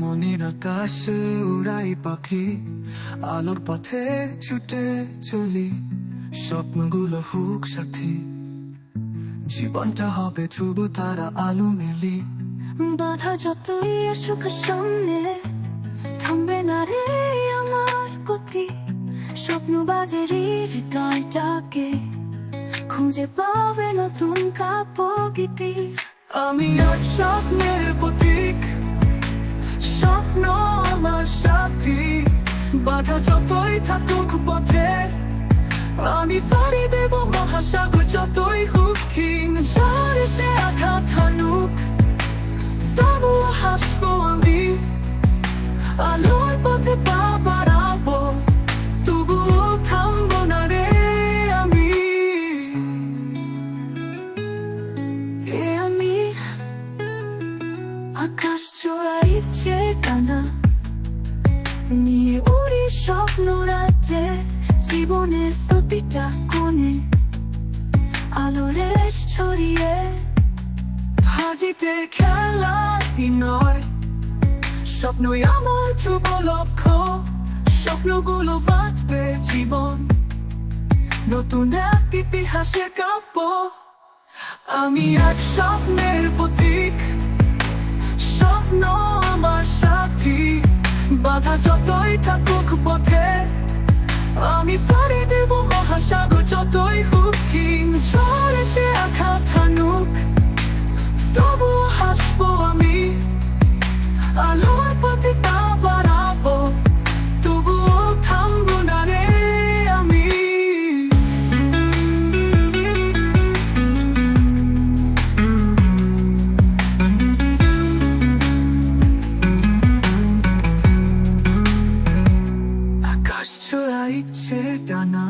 মনের আকাশে উড়াই পাখি, আলোর পথে ছুটে চলি, স্বপ্নগুলো হোক সাথী, জীবনটা হবে ধ্রুব তারা আলো মেলি। বাধা যতই আসুক সামনে, থামবে না রে আমার গতি। স্বপ্ন বাজে হৃদয়টাকে, খুঁজে পাবে নতুন কাব্যগীতি। আমি এক স্বপ্নের প্রতীক, স্বপ্ন আমার সাথী। বাধা যতই থাকুক পথে, আমি পাড়ি দেব মহাসাগর যতই হোক ক্ষীণ। ঝড় এসে আঘাত হানুক, তবুও হাসবো আমি। আলোর পথে পা বাড়াবো, তবুও থামবো না রে আমি। আমি আকাশ ছোঁয়া ইচ্ছে টানা নিয়ে উড়ি স্বপ্ন রাজ্যে। জীবনের প্রতিটা কোণে আলো রেশ ছড়িয়ে। হাজিতে খেলাই নয়, স্বপ্নই আমার ধ্রুব লক্ষ্য। স্বপ্নগুলো বাঁধবে জীবন, নতুন এক ইতিহাসের কাব্য। আমি এক স্বপ্নের প্রতীক, স্বপ্ন আমার সাথী। বাধা যতই থাকুক পথে, আমি পাড়ি দেব মহাসাগর যতই হোক ক্ষীণ। ঝড় এসে আঘাত হানুক, তবুও হাসবো আমি। আলোর পথে পা বাড়াবো, তবুও থামবো না রে আমি। আকাশ ছোঁয়া ইচ্ছে ডানা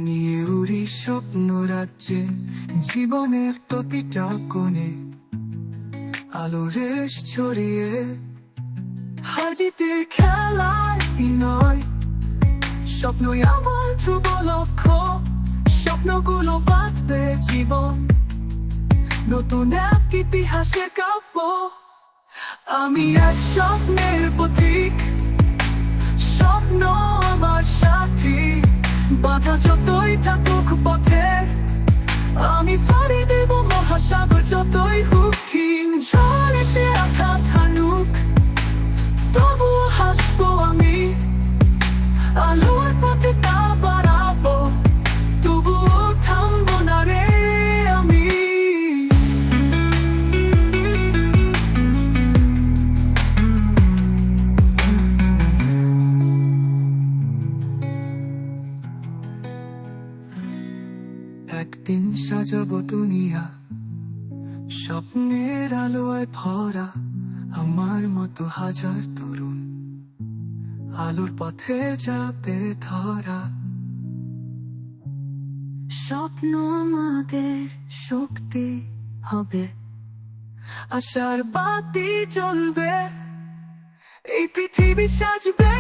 নিয়ে উড়ি স্বপ্ন রাজ্যে। জীবনের প্রতিটা কোণে আলো রেশ ছড়িয়ে। হাজিতে খেলাই নয়, স্বপ্নই আমার ধ্রুব লক্ষ্য। স্বপ্নগুলো বাঁধবে জীবন, নতুন এক ইতিহাসের কাব্য। আমি এক স্বপ্নের প্রতীক, স্বপ্ন আমার সাথী। বাধা যতই থাকুক পথে, আমি পাড়ি দেব মহাসাগর যতই হোক ক্ষীণ। ঝড় এসে আঘাত হানুক, তবুও হাসবো আমি। আলোর পথে পা বাড়াবো, তবুও থামবো না রে আমি। একদিন সাজাবো দুনিয়া, স্বপ্নের আলোয় ভরা। আমার মতো হাজার তরুণ আলোর পথে যাবে ধরা। স্বপ্ন আমাদের শক্তি হবে, আশার বাতি জ্বলবে, এই পৃথিবী সাজবে।